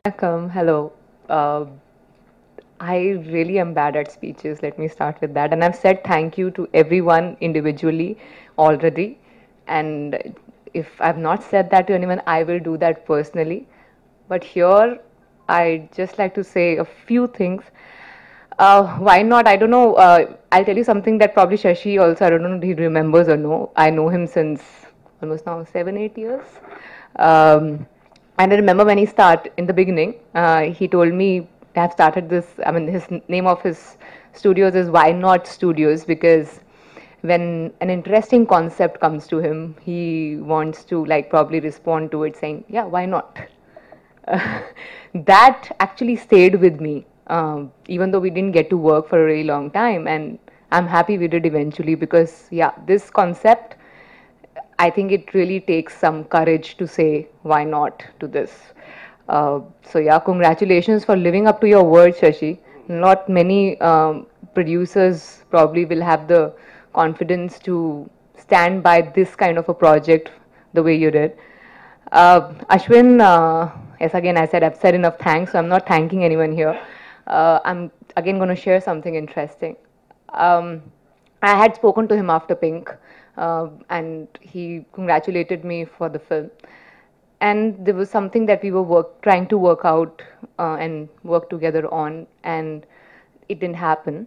Welcome. Hello. Uh, I really am bad at speeches. Let me start with that. And I've said thank you to everyone individually already. And if I've not said that to anyone, I will do that personally. But here, I just like to say a few things. Why not? I don't know. I'll tell you something that probably Shashi also, I don't know if he remembers or no. I know him since almost now 7, 8 years. And I remember when he started in the beginning, he told me I have started this. I mean, his name of his studios is Why Not Studios, because when an interesting concept comes to him, he wants to like probably respond to it saying, "Yeah, why not?" That actually stayed with me, even though we didn't get to work for a really long time. And I'm happy we did eventually because, yeah, this concept, I think it really takes some courage to say why not to this. So, yeah, congratulations for living up to your word, Shashi. Not many producers probably will have the confidence to stand by this kind of a project the way you did. Ashwin, yes, again, I said I've said enough thanks, so I'm not thanking anyone here. I'm again going to share something interesting. Um, I had spoken to him after Pink, and he congratulated me for the film. And there was something that we were trying to work out and work together on, and it didn't happen.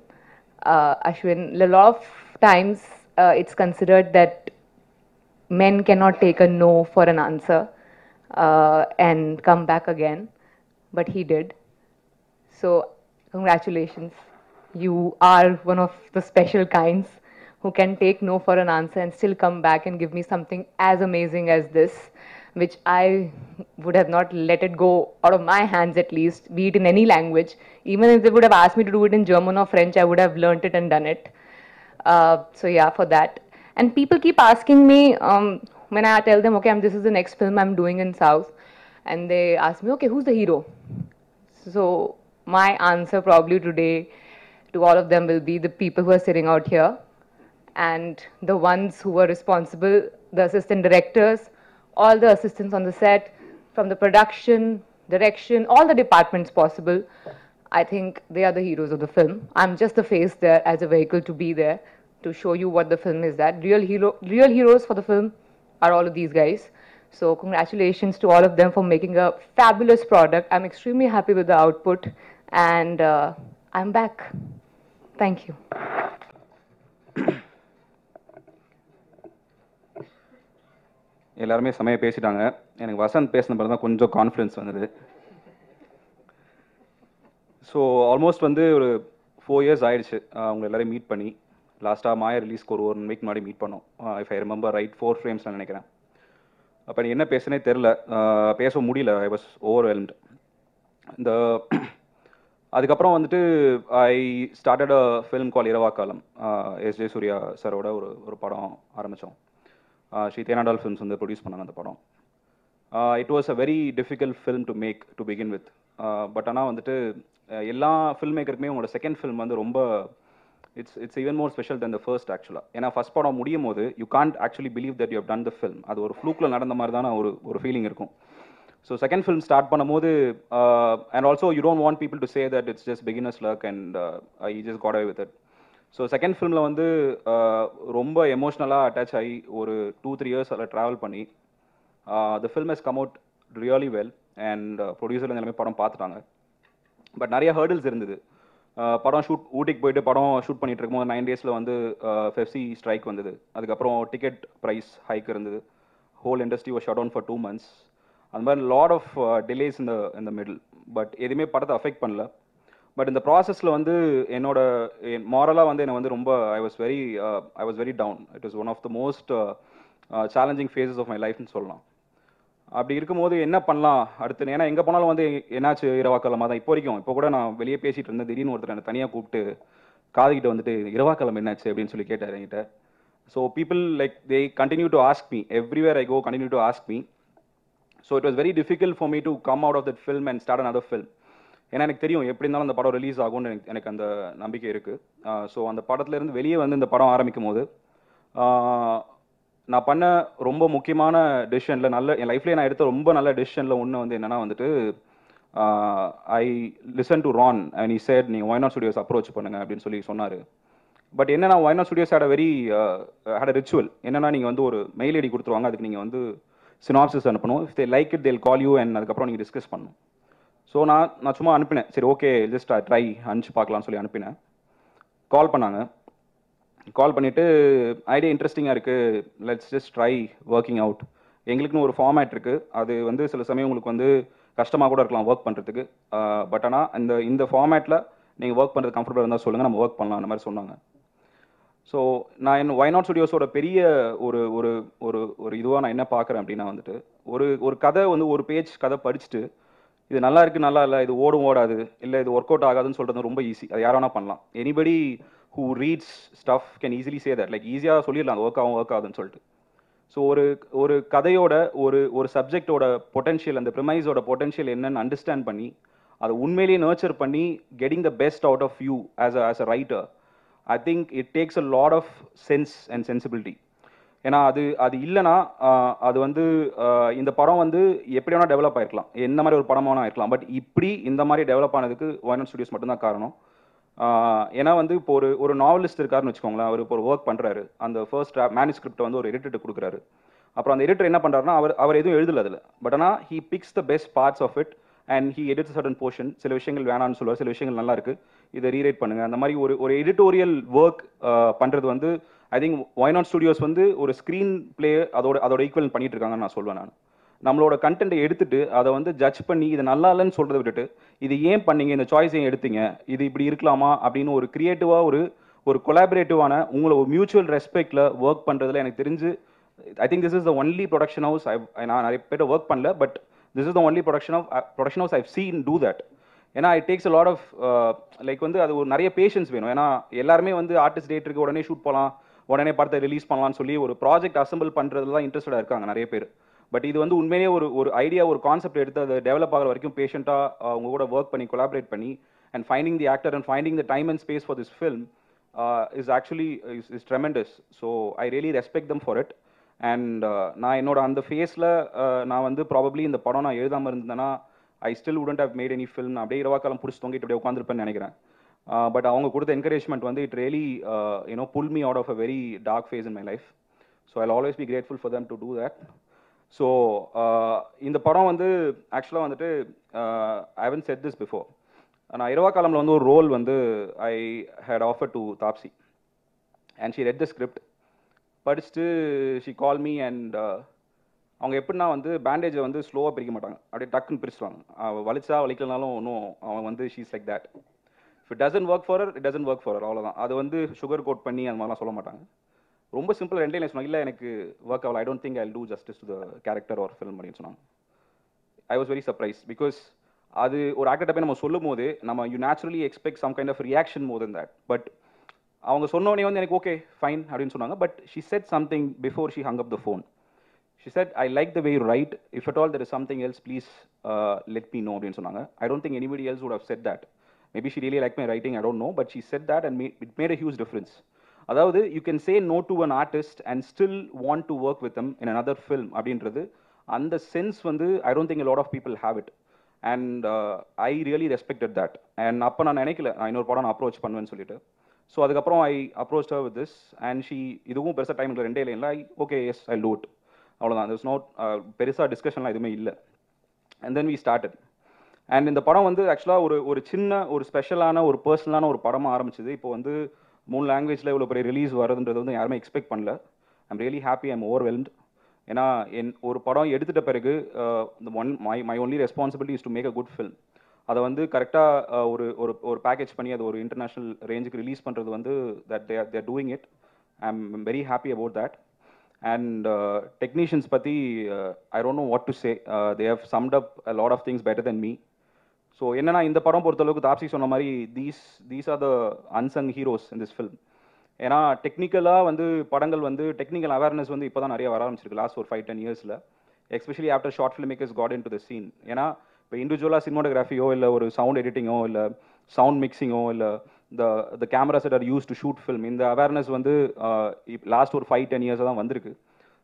Ashwin, a lot of times it's considered that men cannot take a no for an answer and come back again, but he did. So, congratulations. You are one of the special kinds who can take no for an answer and still come back and give me something as amazing as this, which I would have not let it go out of my hands at least, be it in any language. Even if they would have asked me to do it in German or French, I would have learnt it and done it. So yeah, for that. And people keep asking me when I tell them, okay, this is the next film I'm doing in South, and they ask me, okay, who's the hero? So my answer probably today to all of them will be the people who are sitting out here and the ones who were responsible, the assistant directors, all the assistants on the set, from the production, direction, all the departments possible. I think they are the heroes of the film. I'm just the face there as a vehicle to be there to show you what the film is. That real heroes for the film are all of these guys. So congratulations to all of them for making a fabulous product. I'm extremely happy with the output, and I'm back. Thank you. எல்லாருமே செமையாக பேசிட்டாங்க. எனக்கு வசந்த் பேசின பிறகு தான் கொஞ்சம் confidence வந்தது. So almost வந்து ஒரு 4 இயர்ஸ் ஆயிடுச்சு அவங்க எல்லோரும் மீட் பண்ணி. லாஸ்ட்டாக மாயா ரிலீஸ்க்கு ஒரு 1 வீக் முன்னாடி மீட் பண்ணோம். If I remember right 4 frames நான் நினைக்கிறேன். அப்போ என்ன பேசுனே தெரில, பேச முடியல. I was overwhelmed. இந்த அதுக்கப்புறம் வந்துட்டு ஐ ஸ்டார்டட் அ ஃபிலிம் கால் இரவா காலம். எஸ் ஜே சூர்யா சாரோட ஒரு படம் ஆரம்பித்தோம். ஸ்ரீ தேனாடால் ஃபிலிம்ஸ் வந்து ப்ரொடியூஸ் பண்ணாங்க அந்த படம். It was a very difficult film to make to begin with. But ஆனால் வந்துட்டு எல்லா ஃபில்ம் மேக்கருக்குமே உங்களோட செகண்ட் ஃபிலிம் வந்து ரொம்ப it's even more special than the first ஆக்சுவலாக. ஏன்னா ஃபஸ்ட் படம் முடியும் போது you can't actually believe that you have done the film. அது ஒரு ஃப்ளூக்கில் நடந்த மாதிரி தானே ஒரு ஃபீலிங் இருக்கும். ஸோ செகண்ட் ஃபிலிம் ஸ்டார்ட் பண்ணும்போது and also you don't want people to say that it's just beginner's luck and I just got away with it. So second ஃபிலிமில் வந்து ரொம்ப எமோஷ்னலாக அட்டாச் ஆகி ஒரு 2-3 இயர்ஸ் அதில் ட்ராவல் பண்ணி த film has come out really well and producer எல்லாமே படம் பார்த்துட்டாங்க. பட் நிறைய ஹர்டில்ஸ் இருந்தது. படம் ஊட்டிக்கு போயிட்டு படம் ஷூட் பண்ணிட்டு இருக்கும்போது 9 டேஸில் வந்து ஃபெஃப்சி ஸ்ட்ரைக் வந்தது. அதுக்கப்புறம் டிக்கெட் ப்ரைஸ் ஹைக் இருந்தது. Whole industry was shut down for 2 months. அந்த மாதிரி லாட் ஆஃப் டிலேஸ் இந்த மிடில். பட் எதுவுமே படத்தை அஃபெக்ட் பண்ணல. பட் இந்த ப்ராசஸில் வந்து என்னோட மாரலாக வந்து என்னை வந்து ரொம்ப I was very down. It was one of the most challenging phases of my லைஃப்னு சொல்லலாம். அப்படி இருக்கும்போது என்ன பண்ணலாம் அடுத்து? ஏன்னா எங்கே போனாலும் வந்து என்னாச்சு இரவாக்கிழமை தான் இப்போ வரைக்கும். இப்போ கூட நான் வெளியே பேசிகிட்டு இருந்தேன், திடீர்னு ஒருத்தர் என்னை தனியாக கூப்பிட்டு காதுகிட்ட வந்துட்டு இரவாக்கிழமை என்னாச்சு அப்படின்னு சொல்லி கேட்டார் என்கிட்ட. So people like they continue to ask me everywhere I go, continue to ask me. So it was very difficult for me to come out of that film and start another film. ஏன்னா எனக்கு தெரியும் எப்படி இருந்தாலும் அந்த படம் release ஆகும்னு எனக்கு அந்த நம்பிக்கை இருக்குது. ஸோ அந்த படத்துலேருந்து வெளியே வந்து இந்த படம் ஆரம்பிக்கும் போது நான் பண்ண ரொம்ப முக்கியமான டெசிஷனில் என் லைஃப்லேயே நான் எடுத்த ரொம்ப நல்ல டெசிஷனில் ஒன்று வந்து என்னென்னா வந்துட்டு I listen to Ron and he said நீங்கள் ஒய் நாட் ஸ்டுடியோஸ் அப்ரோச் பண்ணுங்க அப்படின்னு சொல்லி சொன்னார். பட் என்னன்னா Y Not Studios had a ritual. என்னன்னா நீங்கள் வந்து ஒரு மெயில் ஐடி கொடுத்துருவாங்க, அதுக்கு நீங்கள் வந்து சினாப்சிஸ் அனுப்பணும். இஃப் தே லைக் இட் தேல் கால் யூ அண்ட் அதுக்கப்புறம் நீங்கள் டிஸ்கஸ் பண்ணணும். ஸோ நான் சும்மா அனுப்பினேன், சரி ஓகே ஜஸ்ட் ட்ரை அனுப்பிச்சு பார்க்கலாம்னு சொல்லி அனுப்பினேன். கால் பண்ணாங்க. கால் பண்ணிவிட்டு ஐடியா இன்ட்ரெஸ்டிங்காக இருக்குது, let's just try working out. எங்களுக்குன்னு ஒரு ஃபார்மேட் இருக்குது, அது வந்து சில சமயம் உங்களுக்கு வந்து கஷ்டமாக கூட இருக்கலாம் ஒர்க் பண்ணுறதுக்கு. பட் ஆனால் இந்த ஃபார்மேட்டில் நீங்கள் ஒர்க் பண்ணுறது கம்ஃபர்டபுளாக இருந்தால் சொல்லுங்கள், நம்ம ஒர்க் பண்ணலாம் அந்த மாதிரி சொன்னாங்க. ஸோ நான் ஒய் நாட் ஸ்டுடியோஸோட பெரிய ஒரு ஒரு ஒரு ஒரு இதுவாக நான் என்ன பார்க்குறேன் அப்படின்னா வந்துட்டு, ஒரு கதை வந்து ஒரு பேஜ் கதை படிச்சுட்டு இது நல்லா இருக்குது நல்லா இல்லை, இது ஓடாது, இல்லை இது ஒர்க் அவுட் ஆகாதுன்னு சொல்கிறது ரொம்ப ஈஸி. அது யார் வேணால் பண்ணலாம். Anybody who reads stuff can easily say that, like ஈஸியாக சொல்லிடலாம் அது ஒர்க் ஆகுதுன்னு சொல்லிட்டு. ஸோ ஒரு கதையோட ஒரு சப்ஜெக்டோட பொட்டன்ஷியல், அந்த ப்ரிமைஸோட பொட்டன்ஷியல் என்னன்னு அண்டர்ஸ்டாண்ட் பண்ணி அதை உண்மையிலேயே நர்ச்சர் பண்ணி getting the best out of you as a writer, I think it takes a lot of sense and sensibility. ஏன்னா அது இல்லைன்னா அது வந்து இந்த படம் வந்து எப்படி வேணால் டெவலப் ஆகிருக்கலாம், எந்த மாதிரி ஒரு படம் வேணால் இருக்கலாம். பட் இப்படி இந்த மாதிரி டெவலப் ஆனதுக்கு ஒய் நாட் ஸ்டுடியோஸ் மட்டும்தான் காரணம். ஏன்னா வந்து இப்போ ஒரு நாவலிஸ்ட் இருக்காருன்னு வச்சுக்கோங்களேன், அவர் இப்போ ஒரு ஒர்க் பண்ணுறாரு, அந்த ஃபர்ஸ்ட் மேனுஸ்கிரிப்டை வந்து ஒரு எடிட்டர் கொடுக்குறாரு. அப்புறம் அந்த எடிட்டர் என்ன பண்ணுறாருன்னா அவர் எதுவும் எழுதல அதில், பட் ஆனால் he picks the best parts of it and he edits certain portion. சில விஷயங்கள் வேணான்னு சொல்லுவார், சில விஷயங்கள் நல்லா இருக்கு, இதை ரீரைட் பண்ணுங்க. அந்த மாதிரி ஒரு எடிட்டோரியல் ஒர்க் பண்ணுறது வந்து I think Y Not Studios வந்து ஒரு ஸ்க்ரீன் பிளே அதோட ஈக்குவல் பண்ணிட்டு இருக்காங்கன்னு நான் சொல்வேன். நான் நம்மளோட கண்டென்ட்டை எடுத்துட்டு அதை வந்து ஜட்ஜ் பண்ணி இது நல்லா இல்லைன்னு சொல்கிறத விட்டுட்டு இது ஏன் பண்ணீங்க, இந்த சாய்ஸ் ஏன் எடுத்தீங்க, இது இப்படி இருக்கலாமா அப்படின்னு ஒரு கிரியேட்டிவாக ஒரு கொலாபரேட்டிவான உங்களை ஒரு மியூச்சுவல் ரெஸ்பெக்டில் ஒர்க் பண்ணுறதுல எனக்கு தெரிஞ்சு I think this is the only production house நான் நிறைய பேர் ஒர்க் பண்ணல, but this is the only production house I've seen do that. ஏன்னா it takes a lot of like வந்து அது ஒரு நிறைய பேஷன்ஸ் வேணும். ஏன்னா எல்லாருமே வந்து ஆர்டிஸ்ட் டேட்டுக்கு உடனே ஷூட் போகலாம், உடனே படத்தை ரிலீஸ் பண்ணலாம்னு சொல்லி ஒரு ப்ராஜெக்ட் அசம்பிள் பண்ணுறதுல தான் இன்ட்ரெஸ்டடாக இருக்காங்க நிறைய பேர். பட் இது வந்து உண்மையிலேயே ஒரு ஐடியா, ஒரு கான்செப்ட் எடுத்து அதை டெவலப் ஆகிற வரைக்கும் பேஷண்ட்டாக அவங்க கூட ஒர்க் பண்ணி கொலாபரேட் பண்ணி and finding the actor and finding the time and space for this film is actually is tremendous. So I really respect them for it. And நான் என்னோட அந்த ஃபேஸில் நான் வந்து ப்ராபப்ளி இந்த படம் நான் எழுதாமல் இருந்தேன்னா I still wouldn't have made any film. அப்படியே இரவாக்காலம் பிடிச்சி தொங்கிட்டு அப்படியே உட்காந்துருப்பேன்னு நினைக்கிறேன். பட் அவங்க கொடுத்த என்கரேஜ்மெண்ட் வந்து it really pull me out of a very dark phase in my life. So I always be grateful for them to do that. So இந்த படம் வந்து ஆக்சுவலாக வந்துட்டு I haven't said this before. நான் இரவாக்காலமில் வந்து ஒரு ரோல் வந்து I had offer to Taapsee and she read the script. படிச்சுட்டு ஷி கால் மீ அண்ட் அவங்க எப்படின்னா வந்து பேண்டேஜை வந்து ஸ்லோவாக பிரிக்க மாட்டாங்க, அப்படியே டக்குன்னு பிரிச்சுவாங்க. வலிச்சா வலிக்கலனாலும் ஒன்றும் அவன் வந்து she's like that. If it doesn't work for it doesn't work for அவ்வளோதான். அது வந்து சுகர் கோட் பண்ணி அந்த மாதிரிலாம் சொல்ல மாட்டாங்க. ரொம்ப சிம்பிள், ரெண்டே லைன் சொன்னாங்க, இல்லை எனக்கு ஒர்க் ஆகல, I don't think I will do justice to the character or film அப்படின்னு சொன்னாங்க. I was very surprise because அது ஒரு ஆக்டர்கிட்ட போய் நம்ம சொல்லும் போது நம்ம you naturally expect some kind of reaction more than that. But அவங்க சொன்னோடனே வந்து எனக்கு ஓகே ஃபைன் அப்படின்னு சொன்னாங்க. But she said something before she hung up the phone. She said I like the way you write, if at all there is something else please let me know அப்படின்னு சொன்னாங்க. I don't think anybody else would have said that. Maybe she really like my writing, I don't know, but she said that and it made a huge difference. அதாவது you can say no to an artist and still want to work with them in another film அப்படின்றது அந்த sense வந்து I don't think a lot of people have it and I really respected that. And அப்போ நான் நினைக்கல நான் இன்னொரு படம் நான் அப்ரோச் பண்ணுவேன்னு சொல்லிட்டு. ஸோ அதுக்கப்புறம் I approach her with this and she இதுவும் பெருசாக டைம் இல்லை, ரெண்டே லைனில் okay yes I do it, அவ்வளோதான். there's no பெருசாக டிஸ்கஷன்லாம் எதுவுமே இல்லை. And then we started. And இந்த படம் வந்து ஆக்சுவலாக ஒரு சின்ன ஒரு ஸ்பெஷலான ஒரு பர்சனலான ஒரு படமாக ஆரம்பிச்சது. இப்போ வந்து 3 லாங்குவேஜில் இவ்வளோ பெரிய ரிலீஸ் வருதுன்றது வந்து யாருமே எக்ஸ்பெக்ட் பண்ணல. I'm really happy, I'm overwhelmed. ஏன்னா ஒரு படம் எடுத்துட்ட பிறகு my only responsibility is to make a good film. அதை வந்து கரெக்டாக ஒரு பேக்கேஜ் பண்ணி அதை ஒரு இன்டர்நேஷ்னல் ரேஞ்சுக்கு ரிலீஸ் பண்ணுறது வந்து that they're doing it. I'm very happy about that. And technicians பற்றி I don't know what to say, they have summed up a lot of things better than me. So என்னன்னா இந்த படம் பொறுத்தளவுக்கு தாப்சி சொன்ன மாதிரி these are the unsung heroes in this film. ஏன்னா டெக்னிக்கலாக வந்து படங்கள் வந்து டெக்னிக்கல் அவேர்னஸ் வந்து இப்போ தான் நிறைய வர ஆரம்பிச்சிருக்கு லாஸ்ட் ஒரு 5-10 இயர்ஸில், especially after short film makers got into the scene. ஏன்னா இப்போ இண்டிவிஜுவலாக சினிமோட்டோகிராஃபியோ இல்லை ஒரு சவுண்ட் எடிட்டிங்கோ இல்லை சவுண்ட் மிக்சிங்கோ இல்லை the cameras that are used to shoot film, இந்த அவேர்னஸ் வந்து லாஸ்ட் ஒரு 5-10 இயர்ஸாக தான் வந்திருக்கு.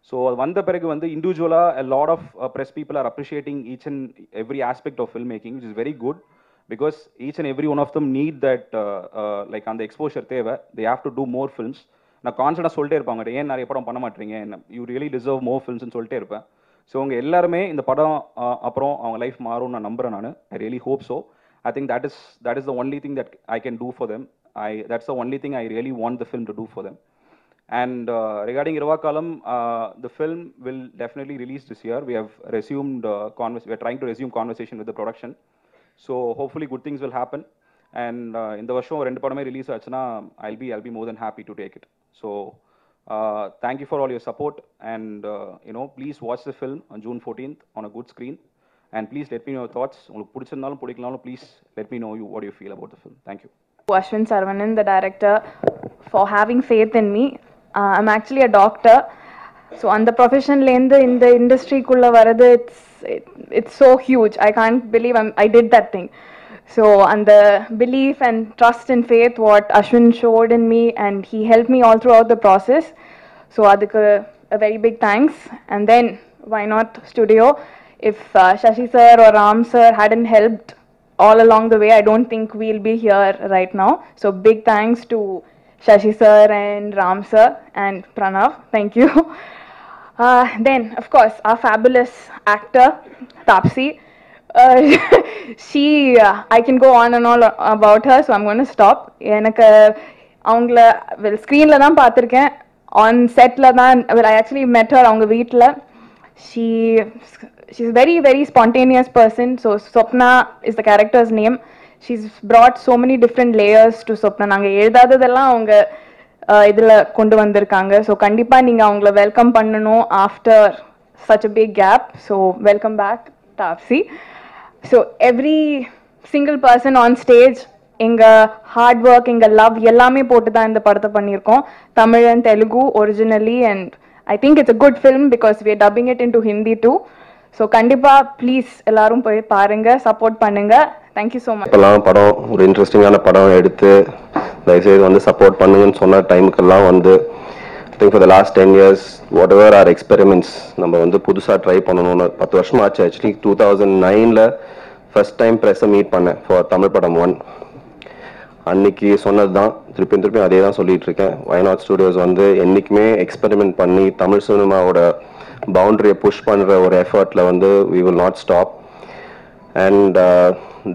ஸோ அது வந்த பிறகு வந்து இண்டிவிஜுவலாக a lot of press people are appreciating each and every aspect of filmmaking, which is very good because each and every one of them need that like அந்த எக்ஸ்போஷர் தேவை. they have to do more films. நான் கான்ஸ்டன்டாக சொல்லிட்டே இருப்பாங்க, ஏன் நிறைய படம் பண்ண மாட்டீங்க, யூ ரியலி டிசர்வ் மோர் ஃபில்ம்ஸ்னு சொல்லிட்டே இருப்பேன். ஸோ அவங்க எல்லாருமே இந்த படம் அப்புறம் அவங்க லைஃப் மாறும்னு நான் நம்புறேன். நான் I really hope so. I think that is the only thing that I can do for them. That's the only thing I really want the film to do for them. And regarding Iruvakalam, the film will definitely release this year. We have resumed we are trying to resume conversation with the production. So hopefully good things will happen. And in the வருஷம் ரெண்டு படமே release ஆச்சுன்னா I'll be more than happy to take it. So thank you for all your support, and please watch the film on June 14th on a good screen. And please let me know your thoughts. உங்களுக்கு பிடிச்சிருந்தாலும் பிடிக்கலனாலும் please let me know what you feel about the film. Thank you. Ashwin Saravanan, the director, for having faith in me. I'm actually a doctor, so on the profession lane in the industry kulla varadu, it's so huge. I can't believe I did that thing. So on the belief and trust and faith what Ashwin showed in me, and he helped me all throughout the process. So adukku a very big thanks. And then why not studio? If Shashi sir or Ram sir hadn't helped all along the way, I don't think we'll be here right now. So big thanks to Shashi sir and Ram sir and Pranav. Thank you. Then, of course, our fabulous actor, Taapsee. I can go on and all about her, so I'm going to stop. எனக்கு அவங்கள ஸ்க்ரீனில் தான் பார்த்துருக்கேன், on settle தான். I actually met her அவங்க வீட்டில். She's a very, very spontaneous person. So Swapna is the character's name. She's brought so many different layers to Swapna. நாங்கள் எழுதாததெல்லாம் அவங்க இதில் கொண்டு வந்திருக்காங்க. ஸோ கண்டிப்பாக நீங்கள் அவங்கள வெல்கம் பண்ணணும் after such a big gap. So welcome back, Taapsee. So every single person on stage, எங்கள் ஹார்ட் ஒர்க், எங்கள் லவ் எல்லாமே போட்டு தான் இந்த படத்தை பண்ணியிருக்கோம். Tamil and Telugu originally, and I think it's a good film because we are dubbing it into Hindi too. So கண்டிப்பாக please எல்லாரும் போய் பாருங்க, சப்போர்ட் பண்ணுங்க. Thank you so much. இப்போலாம் படம் ஒரு இன்ட்ரெஸ்டிங்கான படம் எடுத்து தயவுசெய்து வந்து சப்போர்ட் பண்ணுங்கன்னு சொன்ன டைமுக்கெல்லாம் வந்து I think for the last 10 years whatever are experiments நம்ம வந்து புதுசாக ட்ரை பண்ணணும்னு 10 வருஷம் ஆச்சு. ஆக்சுவலி 2009 ஃபர்ஸ்ட் டைம் ப்ரெஸ்ஸை மீட் பண்ணேன் ஃபார் தமிழ் படம் 1. அன்னைக்கு சொன்னது தான் திருப்பியும் அதே தான் சொல்லிட்டு இருக்கேன். Why Not Studios வந்து என்றைக்குமே எக்ஸ்பெரிமெண்ட் பண்ணி தமிழ் சினிமாவோட பவுண்டரியை புஷ் பண்ணுற ஒரு எஃபர்ட்டில் வந்து we will not stop. And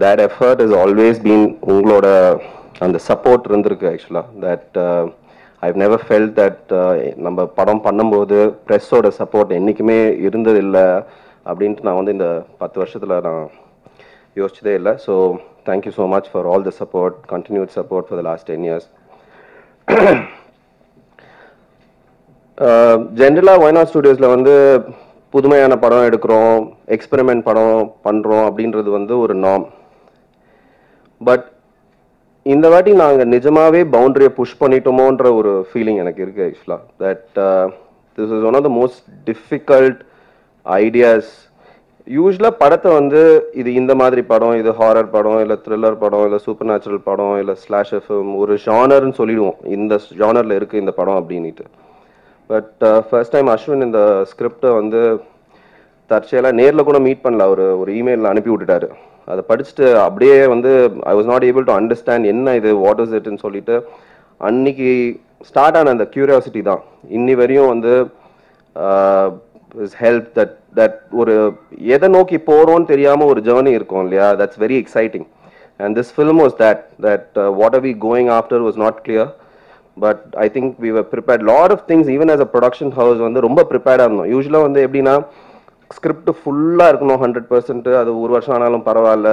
that effort has always been உங்களோட அந்த சப்போர்ட் இருந்திருக்கு. ஆக்சுவலாக that I've never felt that நம்ம படம் பண்ணும்போது ப்ரெஸ்ஸோட சப்போர்ட் என்றைக்குமே இருந்ததில்லை அப்படின்ட்டு நான் வந்து இந்த 10 வருஷத்தில் நான் யோசிச்சதே இல்லை. So thank you so much for all the support, continued support for the last 10 years. ஜென்ரலாக Why Not Studiosல வந்து புதுமையான படம் எடுக்கிறோம், எக்ஸ்பெரிமெண்ட் படம் பண்ணுறோம் அப்படின்றது வந்து ஒரு நார்ம். பட் இந்த வாட்டி நாங்கள் நிஜமாவே பவுண்டரியை புஷ் பண்ணிட்டோமோன்ற ஒரு ஃபீலிங் எனக்கு இருக்குது. ஆக்சுவலாக that this is one of the most difficult ideas. யூஸ்வலாக படத்தை வந்து இது இந்த மாதிரி படம், இது ஹாரர் படம், இல்லை த்ரில்லர் படம், இல்லை சூப்பர் நேச்சுரல் படம், இல்லை ஸ்லாஷர் ஃபிலிம், ஒரு ஜானர்னு சொல்லிடுவோம், இந்த ஜானரில் இருக்குது இந்த படம் அப்படின்ட்டு. பட் ஃபர்ஸ்ட் டைம் அஸ்வின் இந்த ஸ்கிரிப்டை வந்து தற்செயலாக நேரில் கூட மீட் பண்ணல, ஒரு இமெயிலில் அனுப்பி விட்டுட்டாரு. அதை படிச்சுட்டு அப்படியே வந்து I was not able to understand என்ன இது, வாட் இஸ் இட்னு சொல்லிட்டு அன்னைக்கு ஸ்டார்ட் ஆன அந்த கியூரியாசிட்டி தான் இன்னி வரையும் வந்து ஹெல்ப் தட் ஒரு எதை நோக்கி போகிறோன்னு தெரியாமல் ஒரு ஜேர்னி இருக்கும் இல்லையா, that's very exciting. And this film was that what are we going after was not clear. But I think we were prepared lot of things. Even as a production house வந்து ரொம்ப ப்ரிப்பேர்டாக இருந்தோம். யூஸ்வலாக வந்து எப்படின்னா script ஃபுல்லாக இருக்கணும் 100%, அது ஒரு வருஷம் ஆனாலும் பரவாயில்ல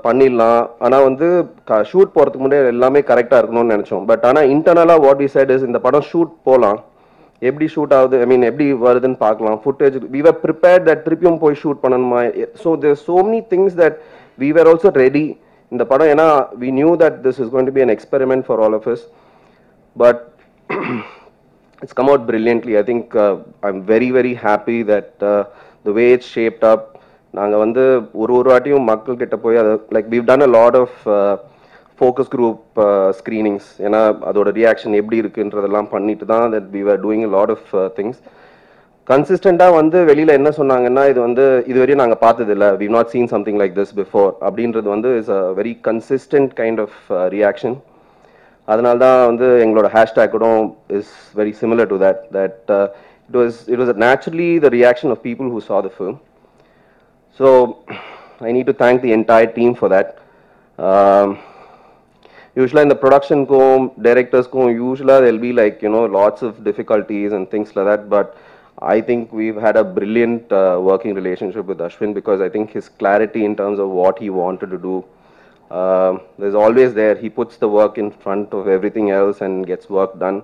பண்ணிடலாம். ஆனால் வந்து ஷூட் போகிறதுக்கு முன்னாடி எல்லாமே கரெக்டாக இருக்கணும்னு நினச்சோம். பட் ஆனால் இன்டர்னலாக வாட் வி சைட் இஸ், இந்த படம் ஷூட் போகலாம், எப்படி ஷூட் ஆகுது, ஐ மீன் எப்படி வருதுன்னு பார்க்கலாம், footage we were prepared that திருப்பியும் போய் ஷூட் பண்ணணுமா. So there so many things that we were also ready இந்த படம். ஏன்னா we knew that this is going to be an experiment for all of us. But it's come out brilliantly. I think I'm very, very happy that the way it's shaped up. நாங்கள் வந்து ஒரு வாட்டியும் மக்கள் கிட்ட போய் அதை like we've done a lot of focus group screenings, ஏன்னா அதோட ரியாக்ஷன் எப்படி இருக்குன்றதெல்லாம் பண்ணிட்டு தான் that we were doing a lot of things. கன்சிஸ்டண்டாக வந்து வெளியில் என்ன சொன்னாங்கன்னா, இது வந்து இதுவரையும் நாங்கள் பார்த்ததில்ல, we've not seen something like this before அப்படின்றது வந்து is a very consistent kind of reaction. அதனால தான் வந்து எங்களோட ஹேஷ்டேக் கூட is very similar to that it was naturally the reaction of people who saw the film. So I need to thank the entire team for that. Usually in the production directors usually there'll be like, you know, lots of difficulties and things like that, but I think we've had a brilliant working relationship with Ashwin, because I think his clarity in terms of what he wanted to do, there's always there. He puts the work in front of everything else and gets work done.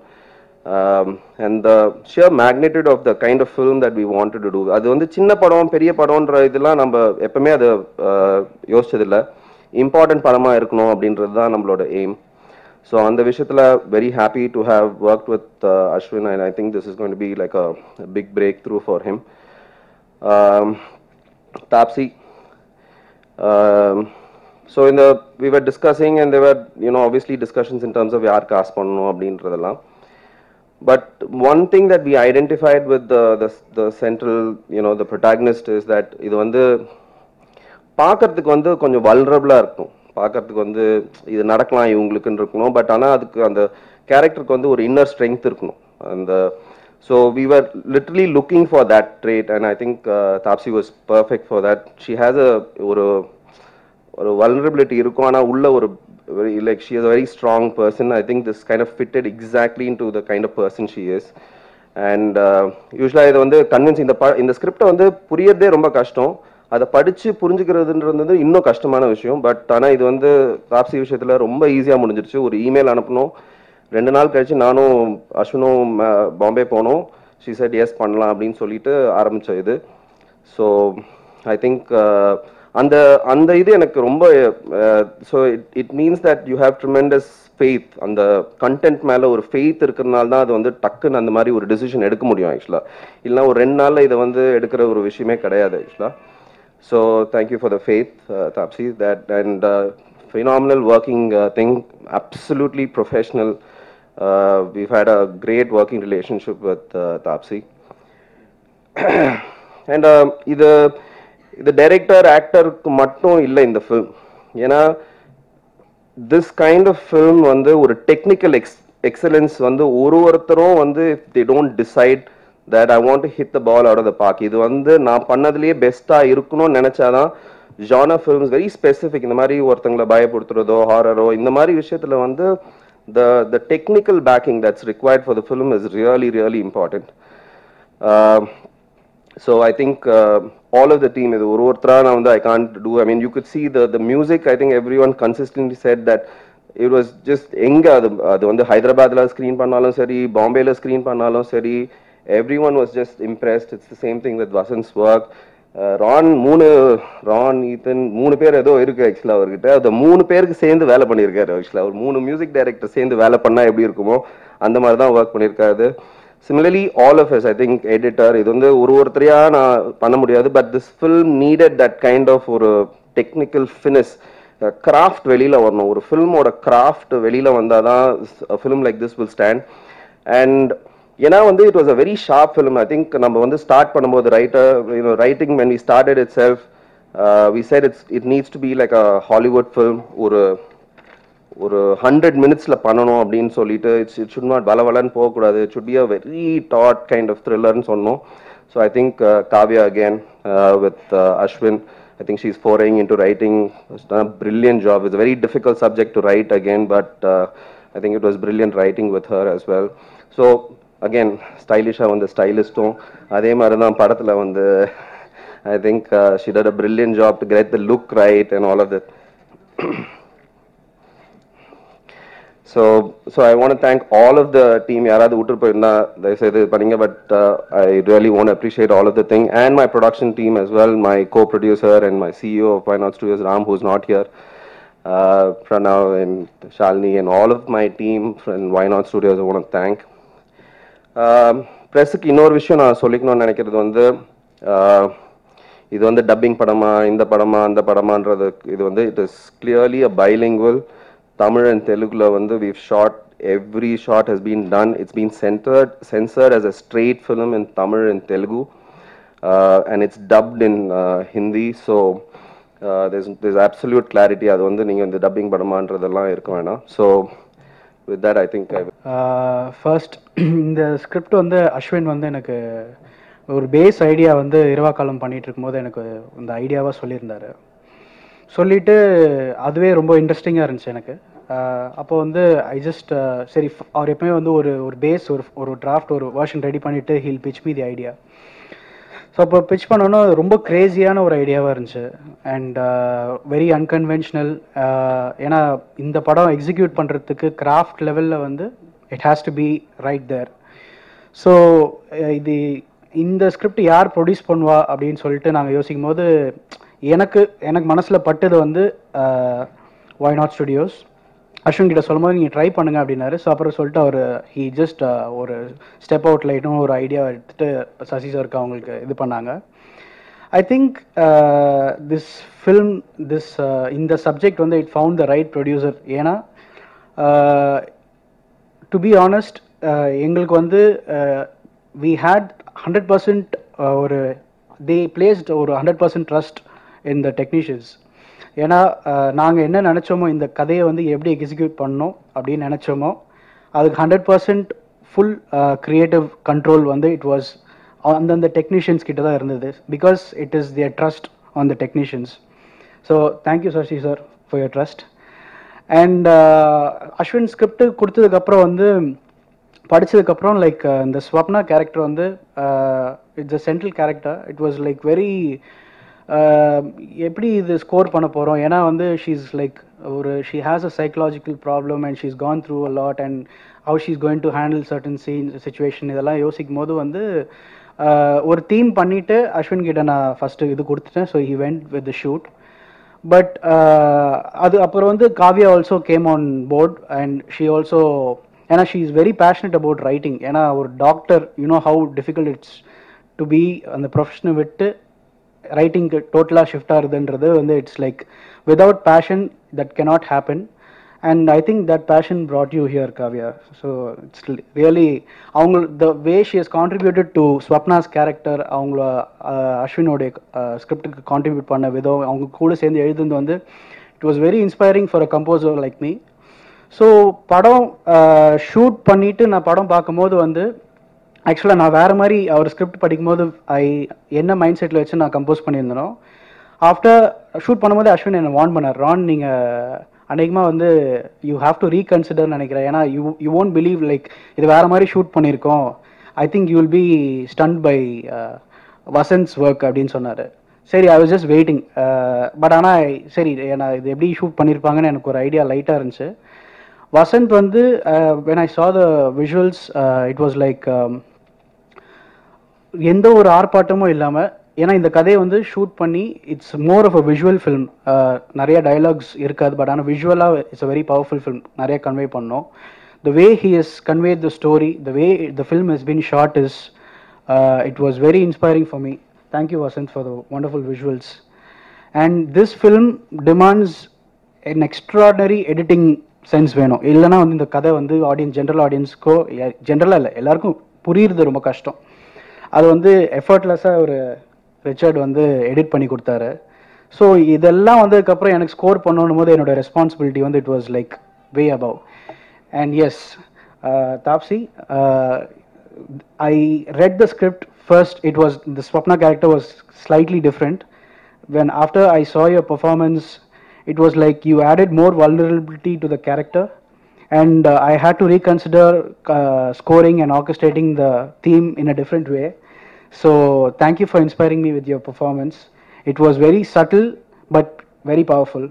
And the sheer magnitude of the kind of film that we wanted to do, அது வந்து சின்ன படம் பெரிய படம்ன்ற இதெல்லாம் நம்ம எப்பவுமே அதை யோசிச்சதில்லை. Important படமாக இருக்கணும் அப்படின்றது தான் நம்மளோட எய்ம். ஸோ அந்த விஷயத்தில் very happy to have work with Ashwin, and I think this is going to be like a big breakthrough for him. Taapsee, so we were discussing, and there were, you know, obviously discussions in terms of yaar cast pannanum அப்படின்றதெல்லாம். But one thing that we identified with the central, you know, the protagonist is that இது வந்து பார்க்கறதுக்கு வந்து கொஞ்சம் வல்னரபிளாக இருக்கும், பார்க்கறதுக்கு வந்து இது நடக்கலாம் இவங்களுக்குன்னு இருக்கணும், பட் ஆனால் அதுக்கு அந்த கேரக்டருக்கு வந்து ஒரு இன்னர் ஸ்ட்ரென்த் இருக்கணும். அந்த so we were literally looking for that trait, and I think Taapsee was perfect for that. She has ஒரு vulnerability இருக்கும், ஆனால் உள்ள ஒரு like she is a very strong person. I think this kind of fitted exactly into the kind of person she is. And usually இதை வந்து convince இந்த ஸ்கிரிப்டை வந்து புரியறதே ரொம்ப கஷ்டம், அதை படித்து புரிஞ்சுக்கிறதுன்றது இன்னும் கஷ்டமான விஷயம். பட் ஆனால் இது வந்து தாப்சி விஷயத்தில் ரொம்ப ஈஸியாக முடிஞ்சிருச்சு. ஒரு இமெயில் அனுப்பணும், 2 நாள் கழிச்சு நானும் அஸ்வினும் பாம்பே போனோம். ஷீ செட் எஸ் பண்ணலாம் அப்படின்னு சொல்லிட்டு ஆரம்பித்த இது. ஸோ ஐ திங்க் அந்த இது எனக்கு ரொம்ப so it means that you have tremendous faith. அந்த கண்டென்ட் மேலே ஒரு ஃபெய்த் இருக்கிறதுனால தான் அது வந்து டக்குன்னு அந்த மாதிரி ஒரு டிசிஷன் எடுக்க முடியும் ஆக்சுவலாக. இல்லைனா ஒரு 2 நாளில் இதை வந்து எடுக்கிற ஒரு விஷயமே கிடையாது ஆக்சுவலாக. So thank you for the faith Taapsee, that and phenomenal working thing, absolutely professional. We've had a great working relationship with Taapsee. And இது டைரக்டர் ஆக்டருக்கு மட்டும் இல்லை இந்த ஃபில்ம். ஏன்னா திஸ் கைண்ட் ஆஃப் ஃபில்ம் வந்து ஒரு டெக்னிக்கல் எக்ஸலன்ஸ் வந்து ஒருத்தரும் வந்து if they don't decide that I want to hit the ball out of the park, இது வந்து நான் பண்ணதுலேயே பெஸ்ட்டாக இருக்கணும்னு நினச்சாதான் genre films very specific, இந்த மாதிரி ஒருத்தங்களை பயப்படுத்துறதோ ஹாரரோ இந்த மாதிரி விஷயத்தில் வந்து the technical backing that's required for the film is really really important. So I think all of the team is ஒருத்தரா நான் வந்து I can't do, I mean you could see the music. I think everyone consistently said that it was just எங்க அது வந்து ஹைதராபாத்ல screen பண்ணாலும் சரி, பாம்பேல ஸ்க்ரீன் பண்ணாலும் சரி, everyone was just impressed. It's the same thing with Vasant's work. Ron Ethan 3 பேர் ஏதோ இருக்கு ஆக்சுவலாக அவர்கிட்ட. அந்த 3 பேருக்கு சேர்ந்து வேலை பண்ணியிருக்காரு ஆக்சுவலாக. ஒரு 3 மியூசிக் டைரக்டர் சேர்ந்து வேலை பண்ணால் எப்படி இருக்குமோ அந்த மாதிரி தான் ஒர்க் பண்ணியிருக்காரு. Similarly all of us, I think editor, இது வந்து ஒருத்தரையா நான் பண்ண முடியாது. But this film needed that kind of ஒரு டெக்னிக்கல் ஃபினிஷ், கிராஃப்ட் வெளியில் வரணும். ஒரு ஃபில்மோட கிராஃப்ட் வெளியில் வந்தால் தான் film like this will stand. And ஏன்னா வந்து it was a very sharp film. I think நம்ம வந்து ஸ்டார்ட் பண்ணும்போது writing when we started itself, we said it needs to be like a Hollywood film. ஒரு 100 minutesல பண்ணணும் அப்படின்னு சொல்லிட்டு it should not வளவளன்னு போகக்கூடாது. It should be a very taut kind of thrillerன்னு சொன்னோம். So I think Kavya again with Ashwin, I think she's foraying into writing. She's done a brilliant job. It's a very difficult subject to write again, but I think it was brilliant writing with her as well. So again ஸ்டைலிஷாக வந்து ஸ்டைலிஸ்ட்டும் அதே மாதிரி தான் படத்தில் வந்து I think she did a brilliant job to get the look right and all of that. So I want to thank all of the team. யாராவது விட்டு போயிருந்தா தயவுசெய்து பண்ணீங்க. But I really want to appreciate all of the thing and my production team as well, my co-producer and my CEO of Why Not Studios, Ram, who's not here, Pranav and Shalini and all of my team from Why Not Studios. I want to thank. ப்ரெஸ்ஸுக்கு இன்னொரு விஷயம் நான் சொல்லிக்கணும்னு நினைக்கிறது வந்து, இது வந்து dubbing படமா இந்த படமா அந்த படமான்றது இது வந்து it is clearly a bilingual Tamil and Telugu வந்து we've shot, every shot has been done, it's been censored as a straight film in Tamil and Telugu, and it's dubbed in Hindi, so there's absolute clarity. அது வந்து நீங்க இந்த dubbing படமான்றதெல்லாம் இருக்க வேணாம். So with that I think first இந்த script வந்து அஸ்வின் வந்து எனக்கு ஒரு பேஸ் ஐடியா வந்து இரவாக்காலம் பண்ணிட்டு இருக்கும்போது எனக்கு இந்த ஐடியாவாக சொல்லியிருந்தாரு. சொல்லிட்டு அதுவே ரொம்ப இன்ட்ரெஸ்டிங்காக இருந்துச்சு எனக்கு. அப்போ வந்து ஐ ஜஸ்ட் சரி, அவர் எப்பவுமே வந்து ஒரு பேஸ் ஒரு டிராஃப்ட் ஒரு வெர்ஷன் ரெடி பண்ணிவிட்டு he'll pitch me the idea. So அப்போ பிச் பண்ணோன்னா ரொம்ப கிரேஸியான ஒரு ஐடியாவாக இருந்துச்சு அண்ட் வெரி அன்கன்வென்ஷனல். ஏன்னா இந்த படம் எக்ஸிக்யூட் பண்ணுறதுக்கு கிராஃப்ட் லெவலில் வந்து it has to be right there. So இது இந்த ஸ்கிரிப்ட் யார் ப்ரொடியூஸ் பண்ணுவா அப்படின்னு சொல்லிட்டு நாங்கள் யோசிக்கும் போது எனக்கு மனசில் பட்டது வந்து ஒய் நாட் ஸ்டுடியோஸ். அஸ்வின் கிட்ட சொல்லும் போது நீங்கள் ட்ரை பண்ணுங்க அப்படின்னாரு. ஸோ அப்புறம் சொல்லிட்டு அவர் ஹீ ஜஸ்ட் ஒரு ஸ்டெப் அவுட்டில் இன்னும் ஒரு ஐடியா எடுத்துகிட்டு சசி சாருக்கு அவங்களுக்கு இது பண்ணாங்க. ஐ திங்க் திஸ் ஃபில்ம் இந்த சப்ஜெக்ட் வந்து it found the right producer. ஏன்னா டு பி ஆனஸ்ட் எங்களுக்கு வந்து we had 100% ஒரு they placed ஒரு 100% trust in the technicians. ஏன்னா நாங்கள் என்ன நினச்சோமோ இந்த கதையை வந்து எப்படி எக்ஸிக்யூட் பண்ணோம் அப்படின்னு நினச்சோமோ அதுக்கு 100% ஃபுல் க்ரியேட்டிவ் கண்ட்ரோல் வந்து இட் வாஸ் அந்தந்த டெக்னீஷியன்ஸ் கிட்ட தான் இருந்தது. Because it is their trust on the technicians. So thank you Sashi sir for your trust. And Ashwin script கொடுத்ததுக்கப்புறம் வந்து படித்ததுக்கப்புறம் லைக் இந்த ஸ்வப்னா கேரக்டர் வந்து it's a central character. It was like very எப்படி இது ஸ்கோர் பண்ண போகிறோம். ஏன்னா வந்து she's like she has a psychological problem and she's gone through a lot and how she's going to handle certain situation இதெல்லாம் யோசிக்கும் போது வந்து ஒரு தீம் பண்ணிவிட்டு அஸ்வின் கிட்ட நான் ஃபஸ்ட்டு இது கொடுத்துட்டேன். So he went with the shoot. But அது அப்புறம் வந்து Kavya also came on board and she also, ஏன்னா she is very passionate about writing. ஏன்னா ஒரு doctor you know how difficult it's to be அந்த ப்ரொஃபஷனை விட்டு ரைட்டிங்க்கு டோட்டலாக ஷிஃப்ட் ஆகுதுன்றது வந்து it's like without passion that cannot happen. And I think that passion brought you here, Kavya. So it's really அவங்க the way she has contributed to ஸ்வப்னாஸ் character, அவங்கள அஸ்வினோடைய ஸ்கிரிப்டுக்கு contribute பண்ண விதம், அவங்க கூட சேர்ந்து எழுதுனது வந்து it was very inspiring for a composer like me. So படம் ஷூட் பண்ணிவிட்டு நான் படம் பார்க்கும்போது வந்து ஆக்சுவலாக நான் வேறு மாதிரி அவர் ஸ்கிரிப்ட் படிக்கும்போது என்ன மைண்ட் செட்டில் வச்சு நான் கம்போஸ் பண்ணியிருந்தேனோ ஆஃப்டர் ஷூட் பண்ணும்போது அஸ்வின் என்னை வார்ன் பண்ணார். ரான் நீங்கள் அநேகமாக வந்து யூ ஹாவ் டு ரீகன்சிடர்னு நினைக்கிறேன். ஏன்னா யூ ஓன்ட் பிலீவ் லைக் இது வேறு மாதிரி ஷூட் பண்ணியிருக்கோம். I think you will be stunned by Vasanth's work அப்படின்னு சொன்னார். சரி, I was just waiting. But ஆனால் சரி ஏன்னா இது எப்படி ஷூட் பண்ணியிருப்பாங்கன்னு எனக்கு ஒரு ஐடியா லைட்டாக இருந்துச்சு. வசந்த் வந்து when I saw the visuals it was like எந்த ஒரு ஆர்ப்பாட்டமும் இல்லாமல், ஏன்னா இந்த கதையை வந்து ஷூட் பண்ணி it's more of a visual film. நிறைய டைலாக்ஸ் இருக்காது, பட் ஆனால் விஷுவலாக it's a very powerful film. நிறைய கன்வே பண்ணோம். The way he has conveyed the story, the way the film has been shot is it was very inspiring for me. Thank you Vasanth for the wonderful visuals. And this film demands an extraordinary editing sense வேணும். இல்லைனா வந்து இந்த கதை வந்து general ஆடியன்ஸ்க்கோ ஜென்ரலாக இல்லை எல்லாருக்கும் புரியுறது ரொம்ப கஷ்டம். அது வந்து எஃபர்ட்லெஸ்ஸாக ஒரு ரிச்சர்ட் வந்து எடிட் பண்ணி கொடுத்தாரு. ஸோ இதெல்லாம் வந்ததுக்கப்புறம் எனக்கு ஸ்கோர் பண்ணணும் போது என்னோட ரெஸ்பான்சிபிலிட்டி வந்து it was like way above. And as Taapsee, I read the script first. It was the Swapna character was slightly different. when after I saw your performance, it was like you added more vulnerability to the character, and I had to reconsider scoring and orchestrating the theme in a different way. So thank you for inspiring me with your performance. It was very subtle but very powerful,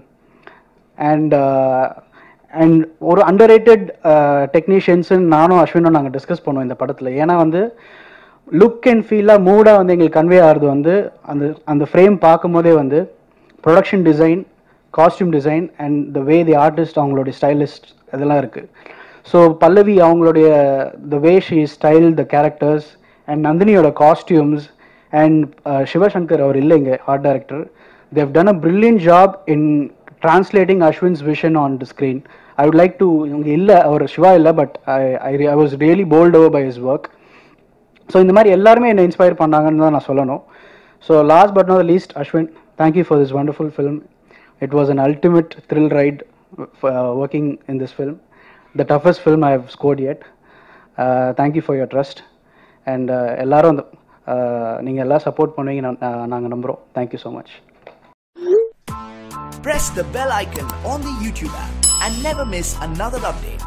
and ஒரு underrated technicians நானும் அஸ்வினும் நாங்கள் discuss பண்ணோம் இந்த படத்தில். ஏன்னா வந்து look and ஃபீலாக மூடாக வந்து எங்களுக்கு கன்வே ஆகிறது வந்து அந்த ஃப்ரேம் பார்க்கும் போதே வந்து production design, costume design and the way the artist அவங்களுடைய ஸ்டைலிஸ்ட் இதெல்லாம் இருக்குது. ஸோ பல்லவி அவங்களுடைய the way she style the characters and நந்தினியோட காஸ்டியூம்ஸ் அண்ட் சிவசங்கர் அவர் இல்லைங்க art director, they've done a brilliant job in translating Ashwin's vision on the screen. I would like to இங்கே இல்லை அவர் சிவா இல்லை but I was really bowled over by his work. So இந்த மாதிரி எல்லாருமே என்னை இன்ஸ்பயர் பண்ணாங்கன்னு தான் நான் சொல்லணும். So last but not least Ashwin, thank you for this wonderful film. It was an ultimate thrill ride working in this film. The toughest film I have scored yet. Thank you for your trust. And எல்லாரும் நீங்கள் எல்லாம் support பண்ணுவீங்க நாங்கள் நம்புகிறோம். Thank you so much. Press the bell icon on the YouTube app and never miss another update.